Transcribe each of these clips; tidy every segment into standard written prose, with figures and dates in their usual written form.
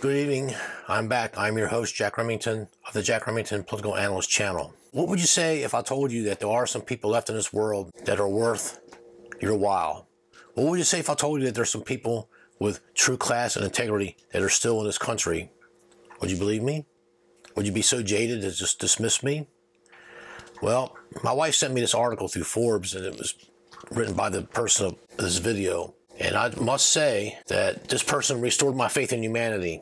Good evening. I'm back. I'm your host, Jack Remington of the Jack Remington Political Analyst channel. What would you say if I told you that there are some people left in this world that are worth your while? What would you say if I told you that there's some people with true class and integrity that are still in this country? Would you believe me? Would you be so jaded to just dismiss me? Well, my wife sent me this article through Forbes, and it was written by the person of this video. And I must say that this person restored my faith in humanity.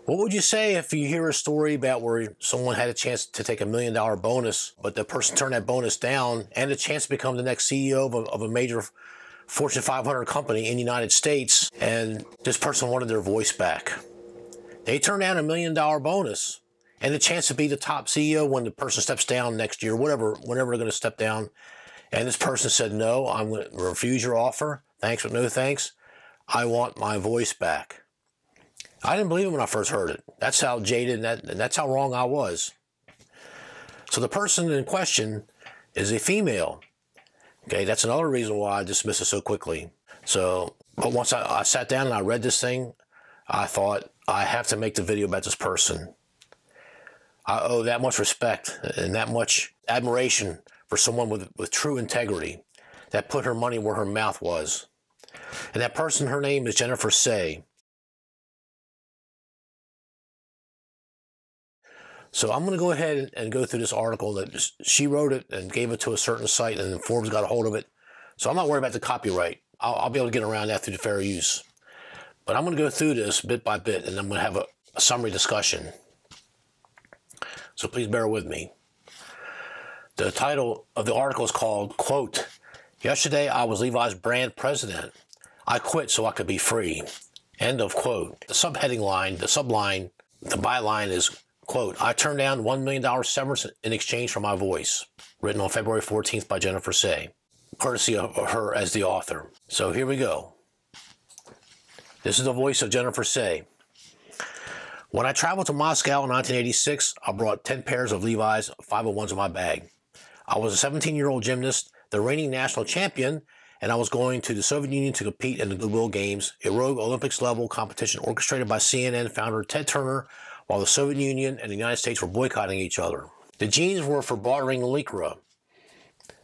What would you say if you hear a story about where someone had a chance to take $1 million bonus, but the person turned that bonus down and a chance to become the next CEO of a major Fortune 500 company in the United States, and this person wanted their voice back? They turned down $1 million bonus and the chance to be the top CEO when the person steps down next year, whenever they're going to step down. And this person said, no, I'm going to refuse your offer. Thanks, but no thanks. I want my voice back. I didn't believe it when I first heard it. That's how jaded and that's how wrong I was. So the person in question is a female. Okay, that's another reason why I dismiss it so quickly. But once I sat down and I read this thing, I thought, I have to make the video about this person. I owe that much respect and that much admiration for someone with true integrity that put her money where her mouth was. And that person, her name is Jennifer Say. So I'm going to go ahead and go through this article that she wrote it and gave it to a certain site, and then Forbes got a hold of it. So I'm not worried about the copyright. I'll be able to get around that through the fair use. But I'm going to go through this bit by bit, and I'm going to have a summary discussion. So please bear with me. The title of the article is called, quote, "Yesterday I was Levi's brand president. I quit so I could be free." End of quote. The subheading line, the subline, the byline is, quote, "I turned down $1 million severance in exchange for my voice." Written on February 14th by Jennifer Say, courtesy of her as the author. So here we go. This is the voice of Jennifer Say. "When I traveled to Moscow in 1986, I brought 10 pairs of Levi's 501s in my bag. I was a 17-year-old gymnast, the reigning national champion, and I was going to the Soviet Union to compete in the Goodwill Games, a rogue Olympics-level competition orchestrated by CNN founder Ted Turner, while the Soviet Union and the United States were boycotting each other. The jeans were for bartering lycra.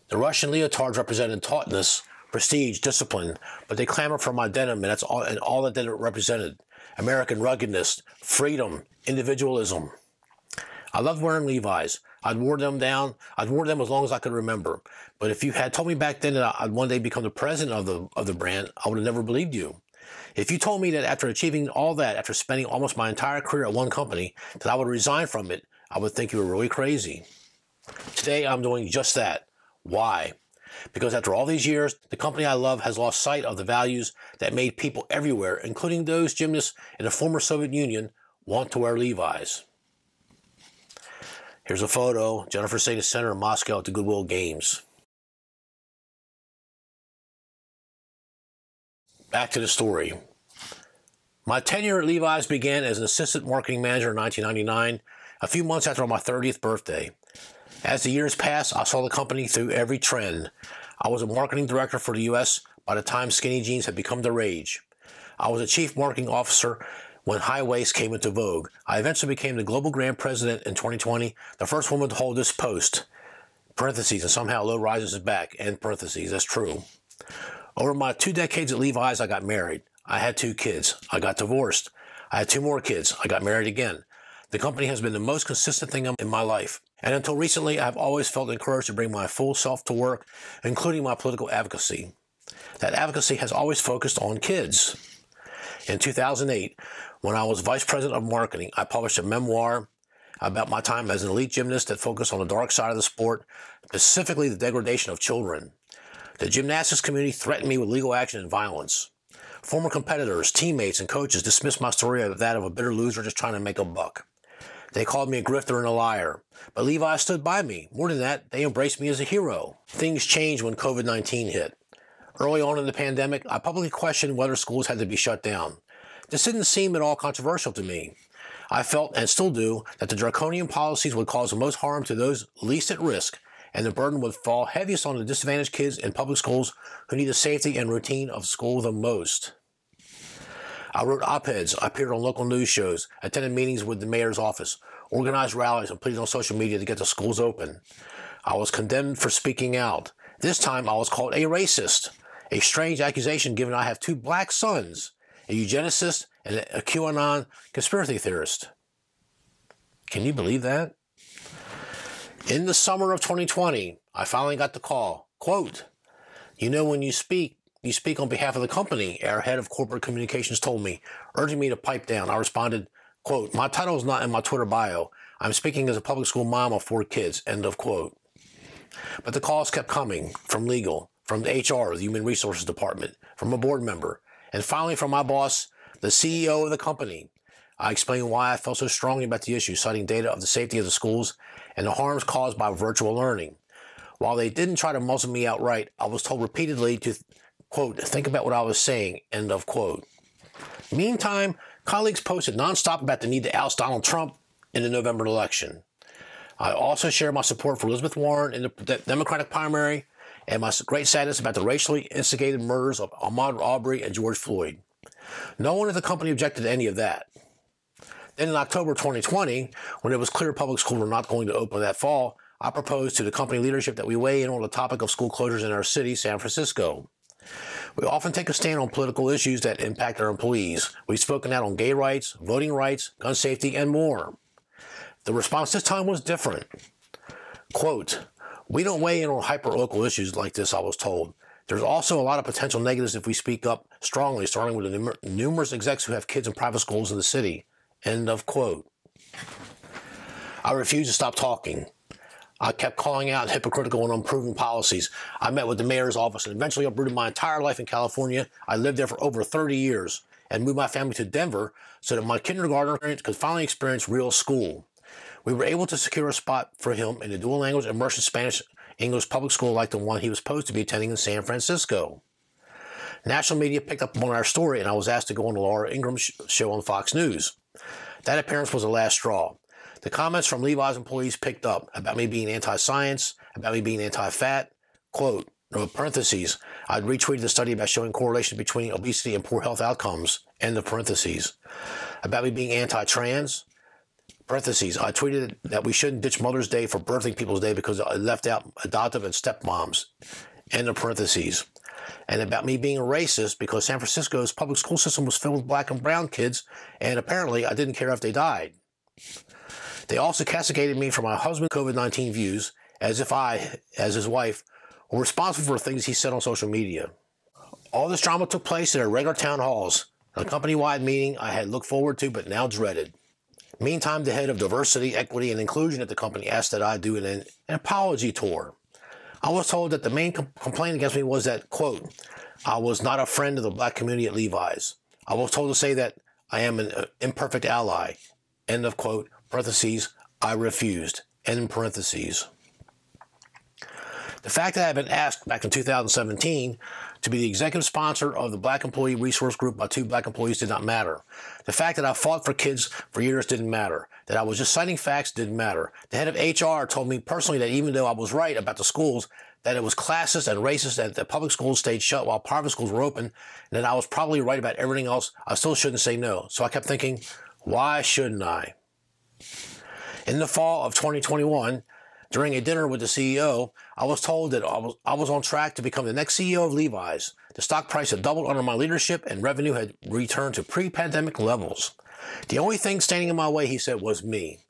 The Russian leotards represented tautness, prestige, discipline, but they clamored for my denim, and that's all that denim represented. American ruggedness, freedom, individualism. I loved wearing Levi's. I'd wore them as long as I could remember. But if you had told me back then that I'd one day become the president of the brand, I would have never believed you. If you told me that after achieving all that, after spending almost my entire career at one company, that I would resign from it, I would think you were really crazy. Today, I'm doing just that. Why? Because after all these years, the company I love has lost sight of the values that made people everywhere, including those gymnasts in the former Soviet Union, want to wear Levi's." Here's a photo. Jennifer Say, the center of Moscow at the Goodwill Games. Back to the story. My tenure at Levi's began as an assistant marketing manager in 1999, a few months after my 30th birthday. As the years passed, I saw the company through every trend. I was a marketing director for the U.S. by the time skinny jeans had become the rage. I was a chief marketing officer when high waist came into vogue. I eventually became the global brand president in 2020, the first woman to hold this post. Parentheses, and somehow low rises is back. End parentheses, that's true. Over my 2 decades at Levi's, I got married. I had 2 kids. I got divorced. I had 2 more kids. I got married again. The company has been the most consistent thing in my life. And until recently, I've always felt encouraged to bring my full self to work, including my political advocacy. That advocacy has always focused on kids. In 2008, when I was vice president of marketing, I published a memoir about my time as an elite gymnast that focused on the dark side of the sport, specifically the degradation of children. The gymnastics community threatened me with legal action and violence. Former competitors, teammates, and coaches dismissed my story as that of a bitter loser just trying to make a buck. They called me a grifter and a liar. But Levi stood by me. More than that, they embraced me as a hero. Things changed when COVID-19 hit. Early on in the pandemic, I publicly questioned whether schools had to be shut down. This didn't seem at all controversial to me. I felt, and still do, that the draconian policies would cause the most harm to those least at risk, and the burden would fall heaviest on the disadvantaged kids in public schools who need the safety and routine of school the most. I wrote op-eds, I appeared on local news shows, attended meetings with the mayor's office, organized rallies, and pleaded on social media to get the schools open. I was condemned for speaking out. This time I was called a racist, a strange accusation given I have 2 black sons, a eugenicist and a QAnon conspiracy theorist. Can you believe that? In the summer of 2020, I finally got the call. Quote, "You know, when you speak on behalf of the company," our head of corporate communications told me, urging me to pipe down. I responded, quote, "My title is not in my Twitter bio. I'm speaking as a public school mom of 4 kids," end of quote. But the calls kept coming from legal, from the HR, the Human Resources Department, from a board member, and finally from my boss, the CEO of the company. I explained why I felt so strongly about the issue, citing data of the safety of the schools and the harms caused by virtual learning. While they didn't try to muzzle me outright, I was told repeatedly to, quote, "think about what I was saying," end of quote. Meantime, colleagues posted nonstop about the need to oust Donald Trump in the November election. I also shared my support for Elizabeth Warren in the Democratic primary and my great sadness about the racially instigated murders of Ahmaud Arbery and George Floyd. No one at the company objected to any of that. Then in October 2020, when it was clear public schools were not going to open that fall, I proposed to the company leadership that we weigh in on the topic of school closures in our city, San Francisco. We often take a stand on political issues that impact our employees. We've spoken out on gay rights, voting rights, gun safety, and more. The response this time was different. Quote, "We don't weigh in on hyper-local issues like this," I was told. "There's also a lot of potential negatives if we speak up strongly, starting with the numerous execs who have kids in private schools in the city," end of quote. I refused to stop talking. I kept calling out hypocritical and unproven policies. I met with the mayor's office and eventually uprooted my entire life in California. I lived there for over 30 years and moved my family to Denver so that my kindergartner could finally experience real school. We were able to secure a spot for him in a dual language immersion Spanish-English public school like the one he was supposed to be attending in San Francisco. National media picked up on our story and I was asked to go on the Laura Ingraham show on Fox News. That appearance was the last straw. The comments from Levi's employees picked up about me being anti-science, about me being anti-fat. Quote, parentheses, I'd retweeted the study about showing correlation between obesity and poor health outcomes, end of parentheses. About me being anti-trans, parentheses, I tweeted that we shouldn't ditch Mother's Day for Birthing People's Day because I left out adoptive and stepmoms, end of parentheses. And about me being a racist because San Francisco's public school system was filled with black and brown kids, and apparently I didn't care if they died. They also castigated me for my husband's COVID-19 views, as if I, as his wife, were responsible for things he said on social media. All this drama took place at our regular town halls, a company-wide meeting I had looked forward to but now dreaded. Meantime, the head of diversity, equity, and inclusion at the company asked that I do an apology tour. I was told that the main complaint against me was that, quote, I was not a friend of the black community at Levi's. I was told to say that I am an imperfect ally, end of quote, parentheses, I refused, end parentheses. The fact that I had been asked back in 2017 to be the executive sponsor of the Black Employee Resource Group by 2 black employees did not matter. The fact that I fought for kids for years didn't matter. That I was just citing facts didn't matter. The head of HR told me personally that even though I was right about the schools, that it was classist and racist that the public schools stayed shut while private schools were open, and that I was probably right about everything else. I still shouldn't say no. So I kept thinking, why shouldn't I? In the fall of 2021, during a dinner with the CEO, I was told that I was on track to become the next CEO of Levi's. The stock price had doubled under my leadership and revenue had returned to pre-pandemic levels. The only thing standing in my way, he said, was me.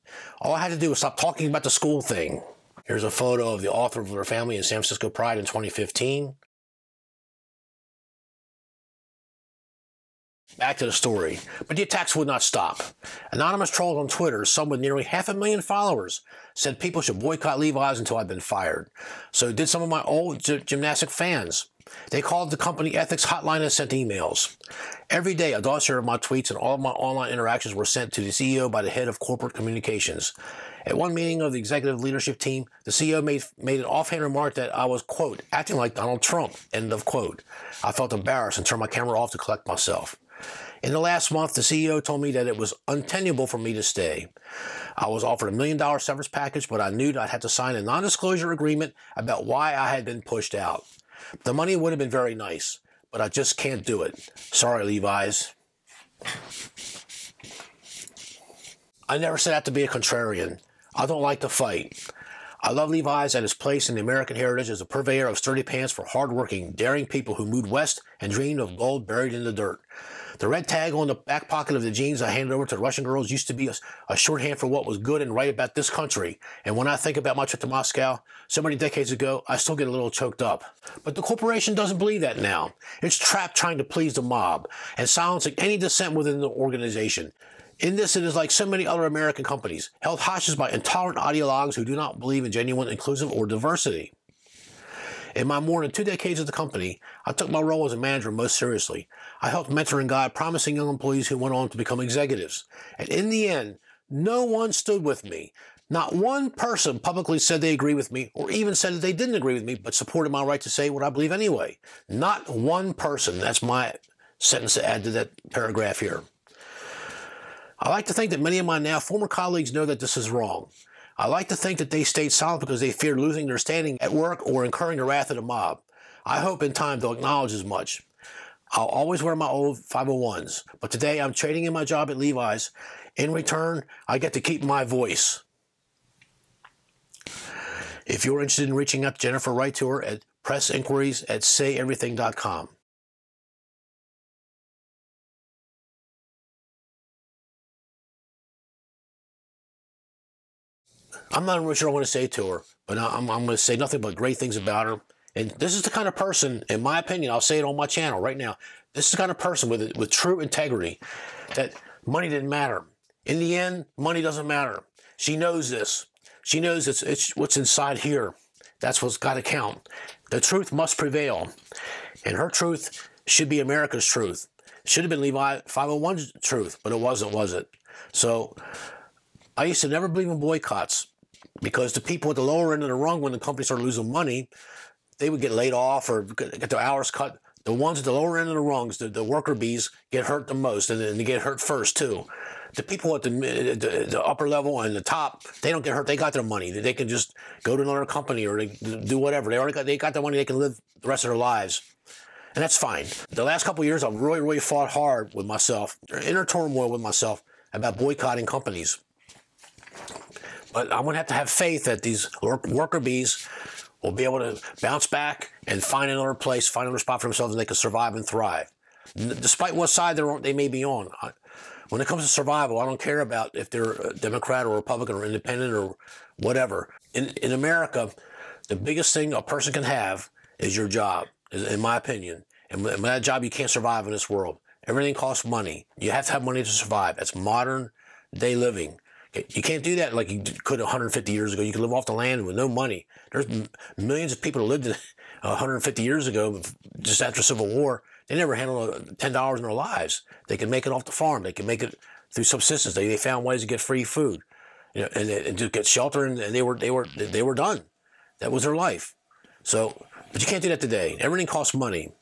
All I had to do was stop talking about the school thing. Here's a photo of the author of their family in San Francisco Pride in 2015. Back to the story. But the attacks would not stop. Anonymous trolls on Twitter, some with nearly 500,000 followers, said people should boycott Levi's until I'd been fired. So did some of my old gymnastic fans. They called the company ethics hotline and sent emails. Every day, a dossier of my tweets and all of my online interactions were sent to the CEO by the head of corporate communications. At one meeting of the executive leadership team, the CEO made an offhand remark that I was, quote, acting like Donald Trump, end of quote. I felt embarrassed and turned my camera off to collect myself. In the last month, the CEO told me that it was untenable for me to stay. I was offered $1 million severance package, but I knew that I'd have to sign a non-disclosure agreement about why I had been pushed out. The money would have been very nice, but I just can't do it. Sorry, Levi's. I never set out to be a contrarian. I don't like to fight. I love Levi's at its place in the American heritage as a purveyor of sturdy pants for hard-working, daring people who moved west and dreamed of gold buried in the dirt. The red tag on the back pocket of the jeans I handed over to the Russian girls used to be a shorthand for what was good and right about this country. And when I think about my trip to Moscow so many decades ago, I still get a little choked up. But the corporation doesn't believe that now. It's trapped trying to please the mob and silencing any dissent within the organization. In this, it is like so many other American companies, held hostage by intolerant ideologues who do not believe in genuine inclusive or diversity. In my more than 2 decades at the company, I took my role as a manager most seriously. I helped mentor and guide promising young employees who went on to become executives. And in the end, no one stood with me. Not one person publicly said they agree with me or even said that they didn't agree with me, but supported my right to say what I believe anyway. Not one person. That's my sentence to add to that paragraph here. I like to think that many of my now former colleagues know that this is wrong. I like to think that they stayed silent because they feared losing their standing at work or incurring the wrath of the mob. I hope in time they'll acknowledge as much. I'll always wear my old 501s, but today I'm trading in my job at Levi's. In return, I get to keep my voice. If you're interested in reaching out to Jennifer, write to her at pressinquiries@sayeverything.com. I'm not really sure what I want to say to her, but I'm going to say nothing but great things about her. And this is the kind of person, in my opinion, I'll say it on my channel right now, this is the kind of person with true integrity that money didn't matter. In the end, money doesn't matter. She knows this. She knows it's what's inside here. That's what's got to count. The truth must prevail. And her truth should be America's truth. It should have been Levi 501's truth, but it wasn't, was it? So I used to never believe in boycotts because the people at the lower end of the rung, when the company started losing money, they would get laid off or get their hours cut. The ones at the lower end of the rungs, the worker bees, get hurt the most, and they get hurt first too. The people at the upper level and the top, they don't get hurt. They got their money. They can just go to another company or they do whatever. They got their money. They can live the rest of their lives. And that's fine. The last couple of years, I've really fought hard with myself, inner turmoil with myself about boycotting companies. But I'm going to have faith that these worker bees will be able to bounce back and find another place, find another spot for themselves, and they can survive and thrive. Despite what side they may be on. When it comes to survival, I don't care about if they're a Democrat or Republican or independent or whatever. In America, the biggest thing a person can have is your job, in my opinion. And with that job, you can't survive in this world. Everything costs money. You have to have money to survive. That's modern day living. You can't do that like you could 150 years ago. You could live off the land with no money. There's millions of people who lived 150 years ago, just after the Civil War. They never handled $10 in their lives. They could make it off the farm. They could make it through subsistence. They found ways to get free food, and to get shelter, and they were done. That was their life. So, but you can't do that today. Everything costs money.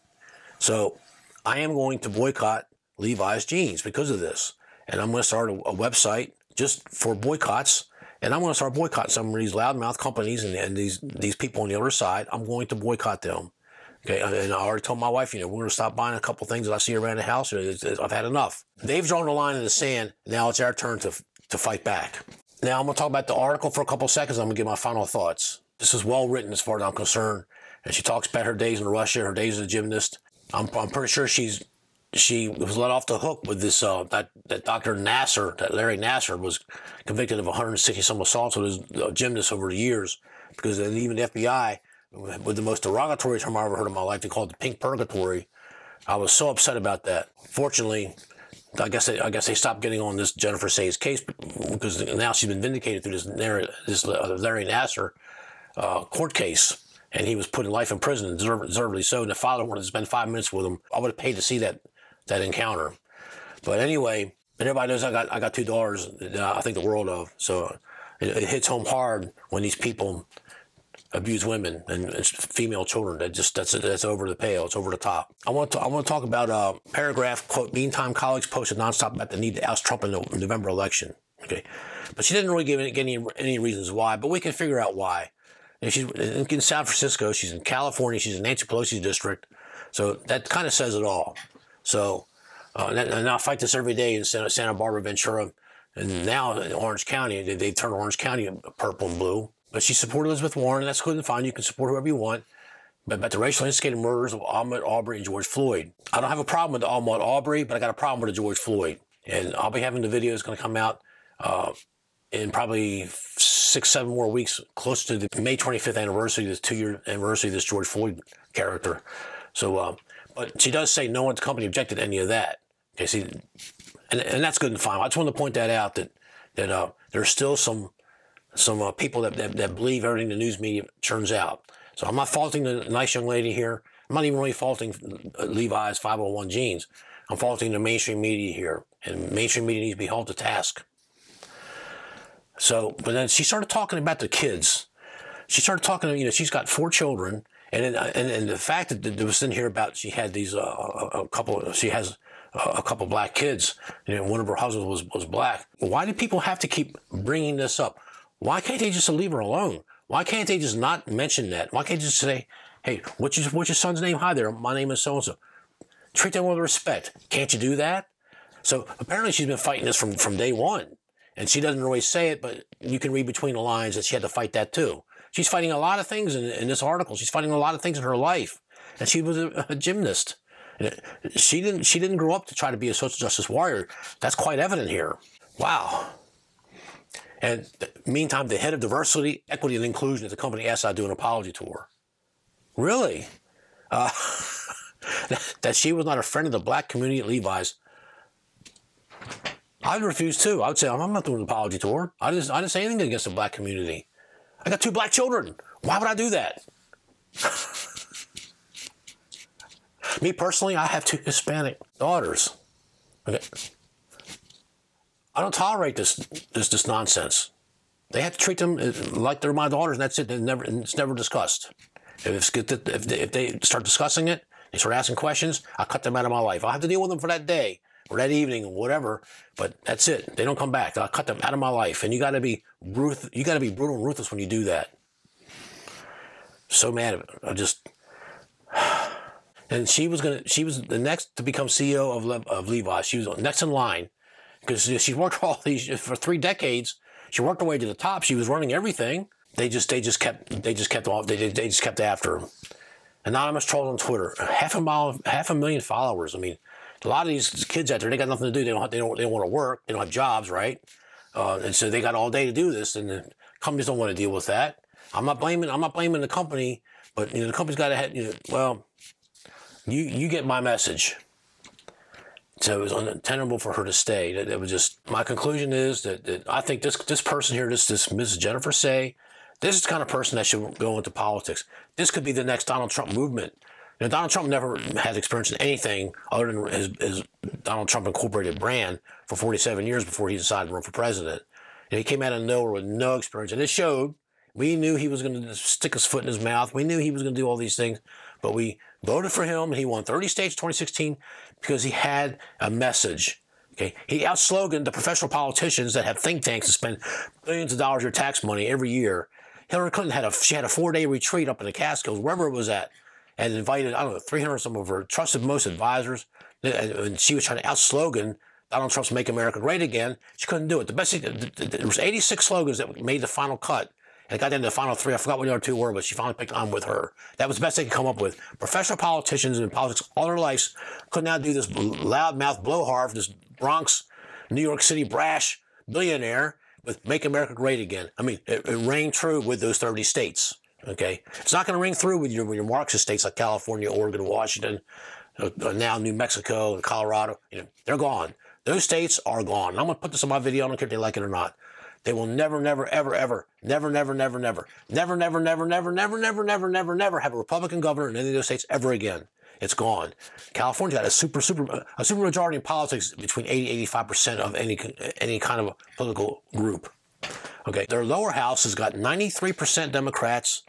So, I am going to boycott Levi's jeans because of this, and I'm going to start a website just for boycotts, and I'm going to start boycotting some of these loudmouth companies and these people on the other side. I'm going to boycott them. Okay, and I already told my wife, we're going to stop buying a couple things that I see around the house. I've had enough. They've drawn the line in the sand. Now it's our turn to fight back. Now I'm going to talk about the article for a couple seconds. I'm going to give my final thoughts. This is well written as far as I'm concerned. And she talks about her days in Russia, her days as a gymnast. I'm pretty sure she was let off the hook with this, that Dr. Nasser, that Larry Nasser was convicted of 160-some assaults with his gymnasts over the years, because even the FBI, with the most derogatory term I ever heard in my life, they called it the pink purgatory. I was so upset about that. Fortunately, I guess they stopped getting on this Jennifer Say's case because now she's been vindicated through this Larry Nasser court case. And he was put in life in prison, deservedly so. And the father wanted to spend 5 minutes with him. I would have paid to see that encounter. But anyway, and everybody knows I got 2 daughters that I think the world of. So it hits home hard when these people abuse women and female children. That's over the pale. It's over the top. I want to talk about a paragraph, quote, "Meantime, colleagues posted nonstop about the need to oust Trump in the November election." Okay, but she didn't really give any reasons why, but we can figure out why. And she's in San Francisco. She's in California. She's in Nancy Pelosi's district. So that kind of says it all. So And I fight this every day in Santa Barbara, Ventura, and now in Orange County. They turn Orange County purple and blue. But she supported Elizabeth Warren, and that's good and fine. You can support whoever you want. But the racially instigated murders of Ahmaud Arbery and George Floyd. I don't have a problem with Ahmaud Arbery, but I got a problem with the George Floyd. And I'll be having the videos going to come out in probably 6-7 more weeks, close to the May 25th anniversary, this 2-year anniversary of this George Floyd character. So, but she does say no one at the company objected to any of that. Okay, see, and that's good and fine. I just wanted to point that out, that there's still some people that believe everything the news media churns out. So I'm not faulting the nice young lady here. I'm not even really faulting Levi's 501 jeans. I'm faulting the mainstream media here, and mainstream media needs to be held to task. So, but then she started talking about the kids. She started talking, she's got 4 children, and the fact that there was in here about she had these she has a couple black kids. One of her husbands was black. Why do people have to keep bringing this up? Why can't they just leave her alone? Why can't they just not mention that? Why can't they just say, hey, what's your son's name? Hi there, my name is so-and-so. Treat them with respect. Can't you do that? So apparently she's been fighting this from day one. And she doesn't always say it, but you can read between the lines that she had to fight that too. She's fighting a lot of things in this article. She's fighting a lot of things in her life. And she was a gymnast. She didn't grow up to try to be a social justice warrior. That's quite evident here. Wow. And meantime, the head of diversity, equity, and inclusion at the company asked I do an apology to her. Really? That she was not a friend of the black community at Levi's. I would refuse too. I would say, I'm not doing an apology to her. I didn't say anything against the black community. I got 2 black children. Why would I do that? Me personally, I have 2 Hispanic daughters. Okay. I don't tolerate this nonsense. They have to treat them like they're my daughters, and that's it. It's never discussed. If they start discussing it, they start asking questions, I cut them out of my life. I'll have to deal with them for that day or that evening or whatever, but that's it. They don't come back. I'll cut them out of my life. And you got to be brutal and ruthless when you do that. So mad at it. And she was the next to become CEO of Levi. She was next in line because she worked all these for 3 decades. She worked her way to the top. She was running everything. They just kept after her. Anonymous trolls on Twitter. 500,000 followers. I mean, a lot of these kids out there, they got nothing to do. They don't want to work. They don't have jobs, right? And so they got all day to do this, and the companies don't want to deal with that. I'm not blaming the company, but the company's got to well, you get my message. So it was untenable for her to stay. That was just my conclusion is that I think this person here, this Mrs. Jennifer Say, this is the kind of person that should go into politics. This could be the next Donald Trump movement. Donald Trump never had experience in anything other than his Donald Trump Incorporated brand for 47 years before he decided to run for president. And he came out of nowhere with no experience, and it showed. We knew he was going to stick his foot in his mouth. We knew he was going to do all these things, but we voted for him, and he won 30 states in 2016 because he had a message. Okay, he outsloganed the professional politicians that have think tanks and spend billions of dollars of your tax money every year. Hillary Clinton had a 4-day retreat up in the Catskills, wherever it was at, and invited, 300 some of her trusted most advisors, and she was trying to outslogan Donald Trump's "Make America Great Again." She couldn't do it. There was 86 slogans that made the final cut, and it got into the final 3. I forgot what the other 2 were, but she finally picked "I'm with her." That was the best they could come up with. Professional politicians in politics all their lives could not do this loudmouth blowhard, this Bronx, New York City brash billionaire with "Make America Great Again." I mean, it rang true with those 30 states. Okay, it's not going to ring through with your Marxist states like California, Oregon, Washington, now New Mexico and Colorado. They're gone. Those states are gone. And I'm going to put this on my video. I don't care if they like it or not. They will never, never, ever, ever, never, never, never, never, never, never, never, never, never, never, never, never, never have a Republican governor in any of those states ever again. It's gone. California got a super majority in politics between 80-85% of any kind of political group. Okay, their lower house has got 93% Democrats.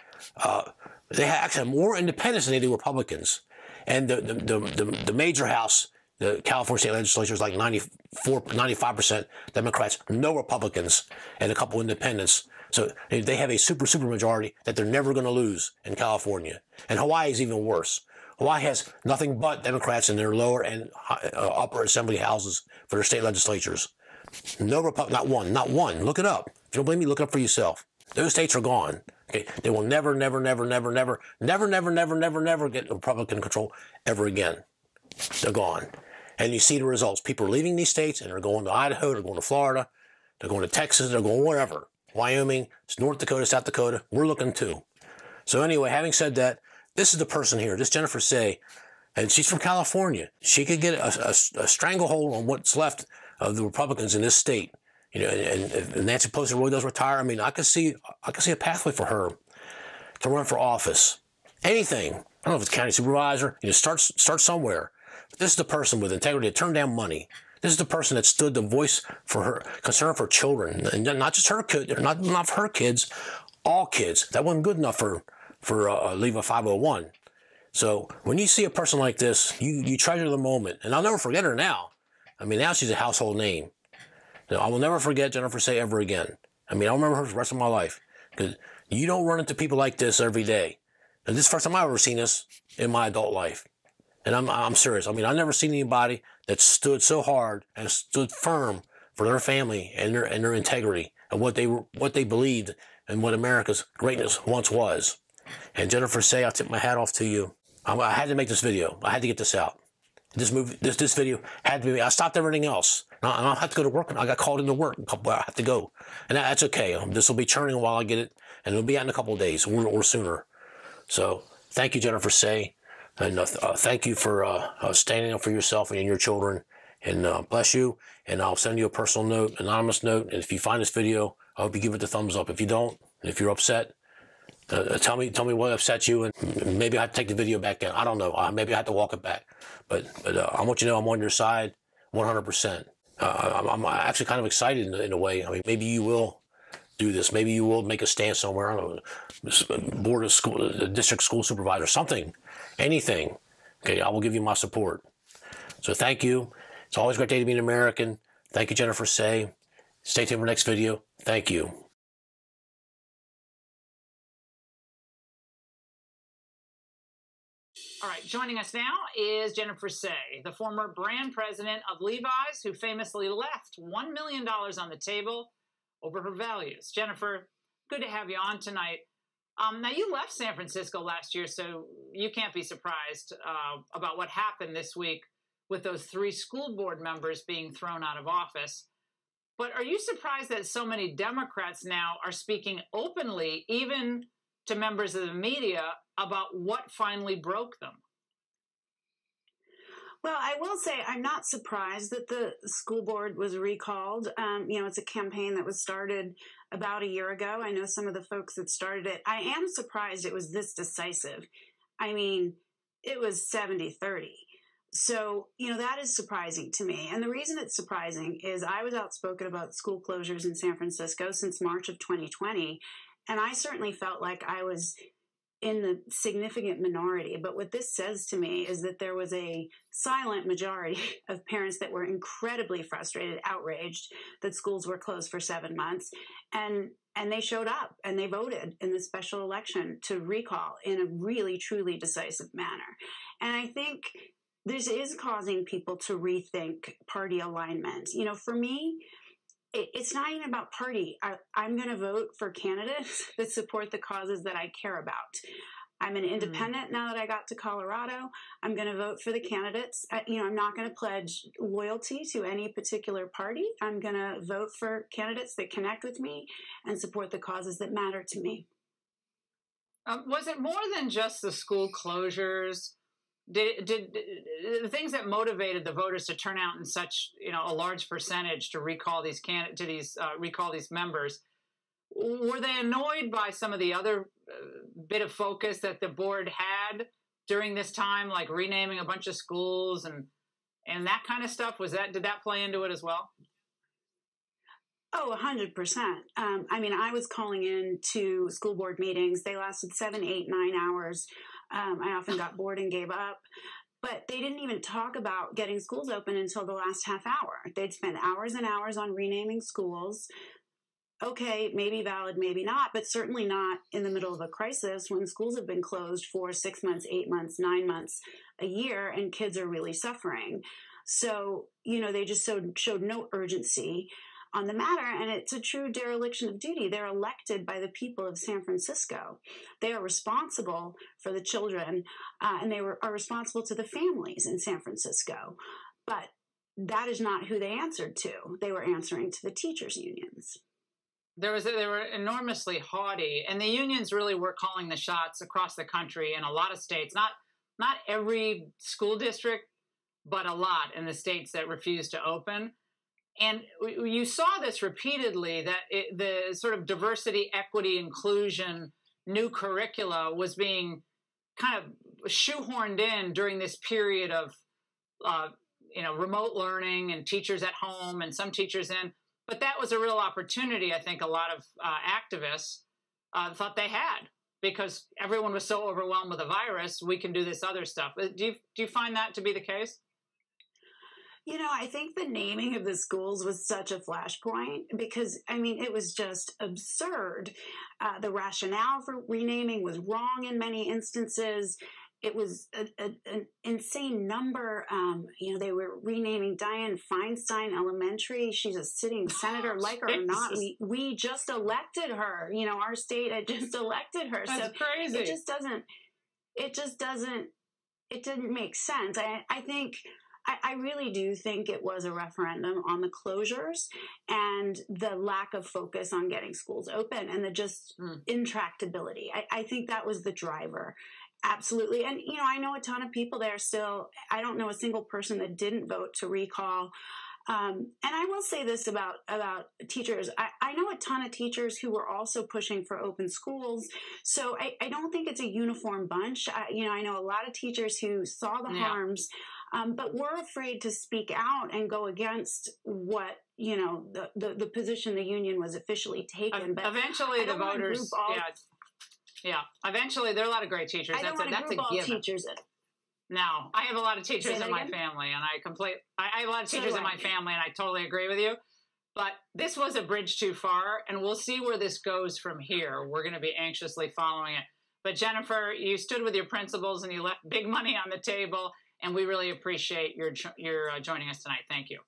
They actually have more independents than they do Republicans, and the major house, the California state legislature, is like 95% Democrats, no Republicans, and a couple independents. So they have a super majority that they're never going to lose in California. And Hawaii is even worse. Hawaii has nothing but Democrats in their lower and upper assembly houses for their state legislatures. No Republican, not one. Look it up. If you don't believe me, look it up for yourself. Those states are gone. Okay, they will never get Republican control ever again. They're gone. And you see the results. People are leaving these states and they're going to Idaho, they're going to Florida, they're going to Texas, they're going wherever. Wyoming, North Dakota, South Dakota, we're looking too. So anyway, having said that, this is the person here, this Jennifer Say, and she's from California. She could get a stranglehold on what's left of the Republicans in this state. You know, and if Nancy Pelosi really does retire, I mean, I could see a pathway for her to run for office. Anything. I don't know if it's county supervisor. You know, start somewhere. But this is the person with integrity to turn down money. This is the person that stood the voice for her concern for children, and not just her kids, not for her kids, all kids. That wasn't good enough for leave a 501. So when you see a person like this, you treasure the moment, and I'll never forget her now. I mean, now she's a household name. You know, I will never forget Jennifer Say ever again. I mean, I'll remember her for the rest of my life, because you don't run into people like this every day. And this is the first time I've ever seen this in my adult life. And I'm serious. I mean, I've never seen anybody that stood so hard and stood firm for their family and their integrity and what they believed and what America's greatness once was. And Jennifer Say, I tip my hat off to you. I had to make this video. I had to get this out. This video had to be. I stopped everything else. I have to go to work. I got called into work. I have to go, and that's okay. This will be churning while I get it, and it'll be out in a couple of days or sooner. So thank you, Jennifer Say, and thank you for standing up for yourself and your children. And bless you. And I'll send you a personal note, anonymous note. And if you find this video, I hope you give it the thumbs up. If you don't, and if you're upset, tell me what upset you, and maybe I have to take the video back down. I don't know. Maybe I have to walk it back. But I want you to know I'm on your side 100%. I'm actually kind of excited in a way. I mean, maybe you will do this. Maybe you will make a stand somewhere. I don't know, board of school, district school supervisor, something, anything. Okay, I will give you my support. So thank you. It's always a great day to be an American. Thank you, Jennifer Say. Stay tuned for the next video. Thank you. All right, joining us now is Jennifer Say, the former brand president of Levi's, who famously left $1 million on the table over her values. Jennifer, good to have you on tonight. Now, you left San Francisco last year, so you can't be surprised about what happened this week with those 3 school board members being thrown out of office. But are you surprised that so many Democrats now are speaking openly, even to members of the media, about what finally broke them? Well, I will say I'm not surprised that the school board was recalled. You know, it's a campaign that was started about a year ago. I know some of the folks that started it. I am surprised it was this decisive. I mean, it was 70-30. So, you know, that is surprising to me. And the reason it's surprising is I was outspoken about school closures in San Francisco since March of 2020. And I certainly felt like I was in the significant minority. But what this says to me is that there was a silent majority of parents that were incredibly frustrated, outraged that schools were closed for 7 months. And they showed up and they voted in the special election to recall in a really, truly decisive manner. And I think this is causing people to rethink party alignment. You know, for me, it's not even about party. I'm going to vote for candidates that support the causes that I care about. I'm an independent now that I got to Colorado. I'm going to vote for the candidates. You know, I'm not going to pledge loyalty to any particular party. I'm going to vote for candidates that connect with me and support the causes that matter to me. Was it more than just the school closures? Did the things that motivated the voters to turn out in such, you know, a large percentage to recall these recall these members, were they annoyed by some of the other bit of focus that the board had during this time, like renaming a bunch of schools and that kind of stuff? Did that play into it as well? Oh, 100%. I mean, I was calling in to school board meetings. They lasted 7, 8, 9 hours. I often got bored and gave up. But they didn't even talk about getting schools open until the last half hour. They'd spend hours and hours on renaming schools. okay, maybe valid, maybe not, but certainly not in the middle of a crisis when schools have been closed for 6 months, 8 months, 9 months, a year, and kids are really suffering. So, they just showed no urgency on the matter, and it's a true dereliction of duty. They're elected by the people of San Francisco. They are responsible for the children, and they are responsible to the families in San Francisco. But that is not who they answered to. They were answering to the teachers' unions. They were enormously haughty, and the unions really were calling the shots across the country in a lot of states. Not every school district, but a lot in the states that refused to open. And you saw this repeatedly, that the sort of diversity, equity, inclusion, new curricula was being kind of shoehorned in during this period of, remote learning and teachers at home and some teachers in. But that was a real opportunity, I think a lot of activists thought they had, because everyone was so overwhelmed with the virus, we can do this other stuff. Do you find that to be the case? I think the naming of the schools was such a flashpoint because, it was just absurd. The rationale for renaming was wrong in many instances. It was an insane number. They were renaming Dianne Feinstein Elementary. She's a sitting senator, like her or not. We just elected her. Our state had just elected her. That's crazy. It didn't make sense. I really do think it was a referendum on the closures and the lack of focus on getting schools open and the just intractability. I think that was the driver. Absolutely. And, I know a ton of people there still. I don't know a single person that didn't vote to recall. And I will say this about teachers. I know a ton of teachers who were also pushing for open schools. So I don't think it's a uniform bunch. I know a lot of teachers who saw the harms, but were afraid to speak out and go against what, the position the union was officially taken. But eventually the voters, eventually there are a lot of great teachers. That's a given. Teachers in. No, I have a lot of teachers in my family, and I have a lot of teachers in my family, and I totally agree with you. But this was a bridge too far, and we'll see where this goes from here. We're going to be anxiously following it. But Jennifer, you stood with your principles, and you left big money on the table, and we really appreciate your joining us tonight. Thank you.